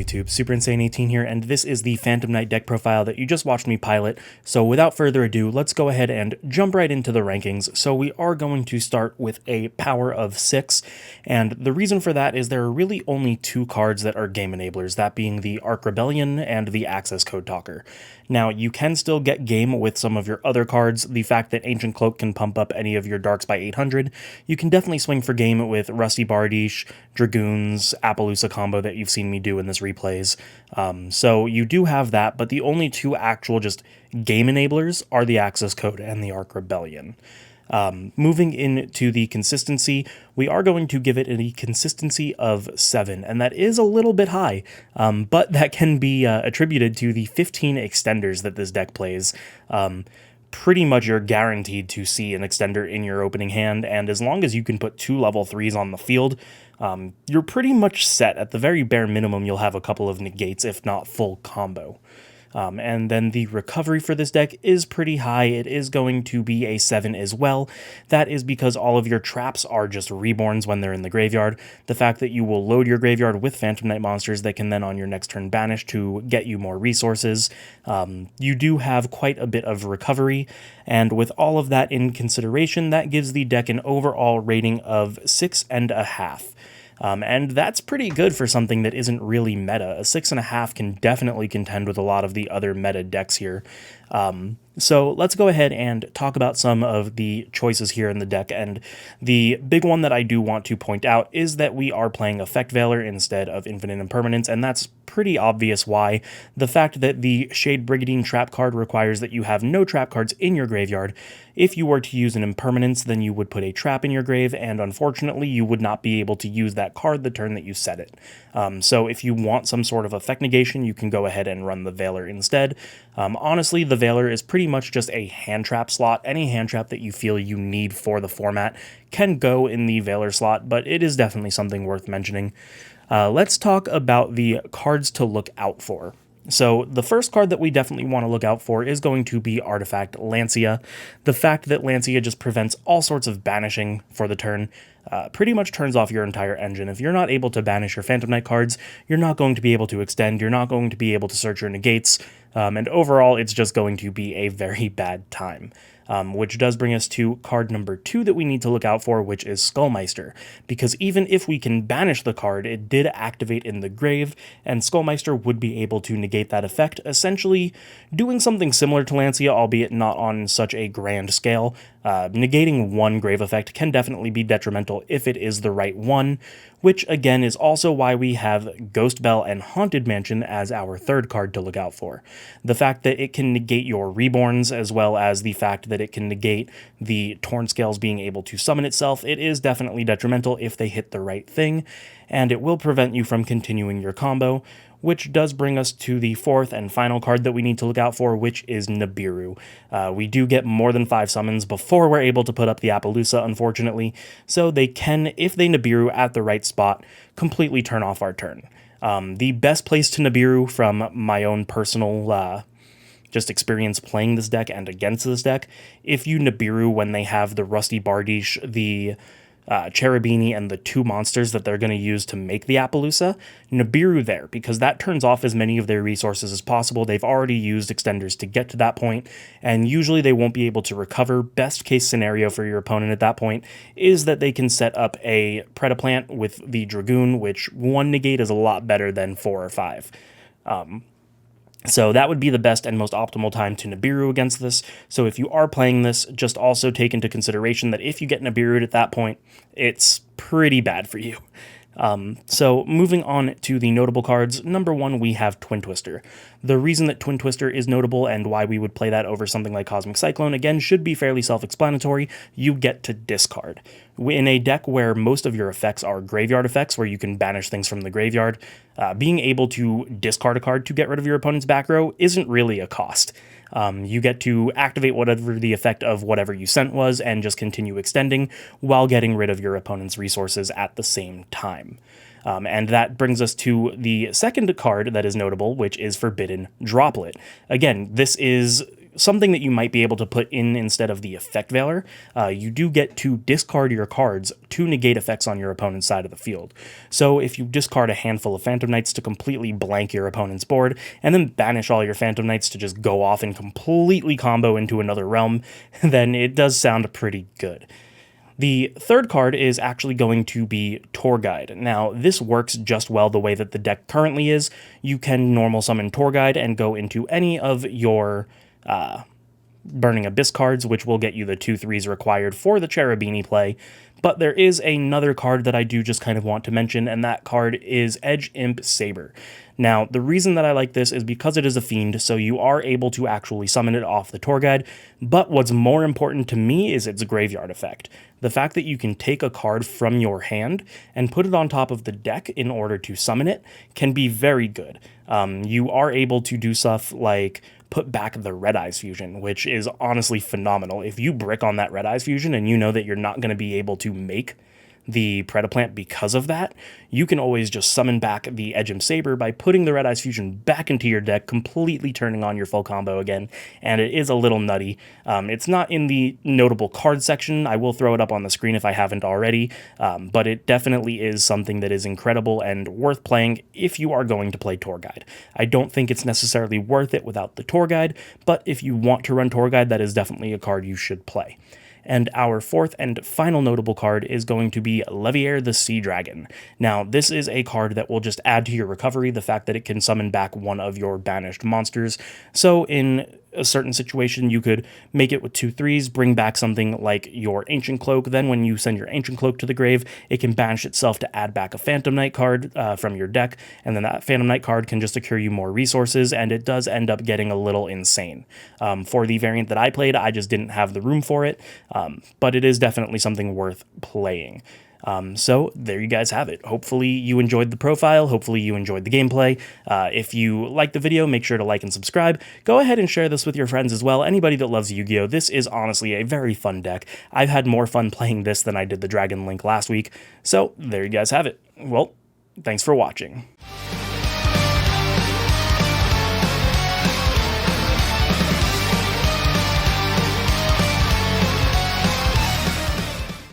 YouTube? SuperInsane18 here, and this is the Phantom Knight deck profile that you just watched me pilot. So without further ado, let's go ahead and jump right into the rankings. So we are going to start with a power of 6, and the reason for that is there are really only two cards that are game enablers, that being the Arc Rebellion and the Access Code Talker. Now, you can still get game with some of your other cards. The fact that Ancient Cloak can pump up any of your Darks by 800, you can definitely swing for game with Rusty Bardiche, Dragoons, Appaloosa combo that you've seen me do in this replays. So you do have that, but the only two actual just game enablers are the Access Code and the Arc Rebellion. Moving into the consistency, we are going to give it a consistency of 7, and that is a little bit high, but that can be attributed to the 15 extenders that this deck plays. Pretty much you're guaranteed to see an extender in your opening hand, and as long as you can put 2 level 3s on the field, you're pretty much set. At the very bare minimum, you'll have a couple of negates, if not full combo. And then the recovery for this deck is pretty high. It is going to be a 7 as well. That is because all of your traps are just reborns when they're in the graveyard. The fact that you will load your graveyard with Phantom Knight monsters that can then on your next turn banish to get you more resources. You do have quite a bit of recovery, and with all of that in consideration, that gives the deck an overall rating of 6.5. And that's pretty good for something that isn't really meta. A 6.5 can definitely contend with a lot of the other meta decks here. So let's go ahead and talk about some of the choices here in the deck, and the big one that I do want to point out is that we are playing Effect Veiler instead of Infinite Impermanence, and that's pretty obvious why. The fact that the Shade Brigandine trap card requires that you have no trap cards in your graveyard. If you were to use an Impermanence, then you would put a trap in your grave, and unfortunately you would not be able to use that card the turn that you set it. So if you want some sort of effect negation, you can go ahead and run the Veiler instead. Honestly, the Veiler is pretty much just a hand trap slot. Any hand trap that you feel you need for the format can go in the Veiler slot, but it is definitely something worth mentioning. Let's talk about the cards to look out for. So the first card that we definitely want to look out for is going to be Artifact Lancia. The fact that Lancia just prevents all sorts of banishing for the turn pretty much turns off your entire engine. If you're not able to banish your Phantom Knight cards, you're not going to be able to extend, you're not going to be able to search your negates, and overall it's just going to be a very bad time. Which does bring us to card number 2 that we need to look out for, which is Skullmeister. Because even if we can banish the card, it did activate in the grave, and Skullmeister would be able to negate that effect, essentially doing something similar to Lancia, albeit not on such a grand scale. Negating one grave effect can definitely be detrimental if it is the right one, which again is also why we have Ghost Bell and Haunted Mansion as our third card to look out for. The fact that it can negate your Reborns, as well as the fact that it can negate the Torn Scales being able to summon itself, it is definitely detrimental if they hit the right thing, and it will prevent you from continuing your combo, which does bring us to the fourth and final card that we need to look out for, which is Nibiru. We do get more than 5 summons before we're able to put up the Appaloosa, unfortunately, so they can, if they Nibiru at the right spot, completely turn off our turn. The best place to Nibiru from my own personal just experience playing this deck and against this deck, if you Nibiru when they have the Rusty Bardiche, the Cherubini, and the 2 monsters that they're going to use to make the Appaloosa, Nibiru there, because that turns off as many of their resources as possible. They've already used extenders to get to that point, and usually they won't be able to recover. Best case scenario for your opponent at that point is that they can set up a Predaplant with the Dragoon, which 1 negate is a lot better than 4 or 5. So that would be the best and most optimal time to Nibiru against this. So if you are playing this, just also take into consideration that if you get Nibiru'd at that point, it's pretty bad for you. So moving on to the notable cards, number 1, we have Twin Twister. The reason that Twin Twister is notable and why we would play that over something like Cosmic Cyclone, again, should be fairly self-explanatory. You get to discard. In a deck where most of your effects are graveyard effects, where you can banish things from the graveyard, being able to discard a card to get rid of your opponent's back row isn't really a cost. You get to activate whatever the effect of whatever you sent was and just continue extending while getting rid of your opponent's resources at the same time. And that brings us to the second card that is notable, which is Forbidden Droplet. Again, this is something that you might be able to put in instead of the Effect Veiler. You do get to discard your cards to negate effects on your opponent's side of the field. So if you discard a handful of Phantom Knights to completely blank your opponent's board, and then banish all your Phantom Knights to just go off and completely combo into another realm, then it does sound pretty good. The third card is actually going to be Tour Guide. Now, this works just well the way that the deck currently is. You can normal summon Tour Guide and go into any of your Burning Abyss cards, which will get you the 2/3s required for the Cherubini play. But there is another card that I do just kind of want to mention, and that card is Edge Imp Saber. Now, the reason that I like this is because it is a fiend, so you are able to actually summon it off the Tour Guide, but what's more important to me is its graveyard effect. The fact that you can take a card from your hand and put it on top of the deck in order to summon it can be very good. You are able to do stuff like put back the Red Eyes Fusion, which is honestly phenomenal. If you brick on that Red Eyes Fusion and you know that you're not going to be able to make the Predaplant because of that, you can always just summon back the Edge Imp Saber by putting the Red Eyes Fusion back into your deck, completely turning on your full combo again, and it is a little nutty. It's not in the notable card section. I will throw it up on the screen if I haven't already, but it definitely is something that is incredible and worth playing if you are going to play Tour Guide. I don't think it's necessarily worth it without the Tour Guide, but if you want to run Tour Guide, that is definitely a card you should play. And our fourth and final notable card is going to be Leviair the Sea Dragon. Now, this is a card that will just add to your recovery the fact that it can summon back one of your banished monsters. So in a certain situation, you could make it with 2/3s, bring back something like your Ancient Cloak. Then when you send your Ancient Cloak to the grave, it can banish itself to add back a Phantom Knight card from your deck, and then that Phantom Knight card can just accrue you more resources, and it does end up getting a little insane. For the variant that I played, I just didn't have the room for it, but it is definitely something worth playing. So there you guys have it. Hopefully you enjoyed the profile. Hopefully you enjoyed the gameplay. If you liked the video, make sure to like and subscribe. Go ahead and share this with your friends as well. Anybody that loves Yu-Gi-Oh! This is honestly a very fun deck. I've had more fun playing this than I did the Dragon Link last week. So there you guys have it. Well, thanks for watching.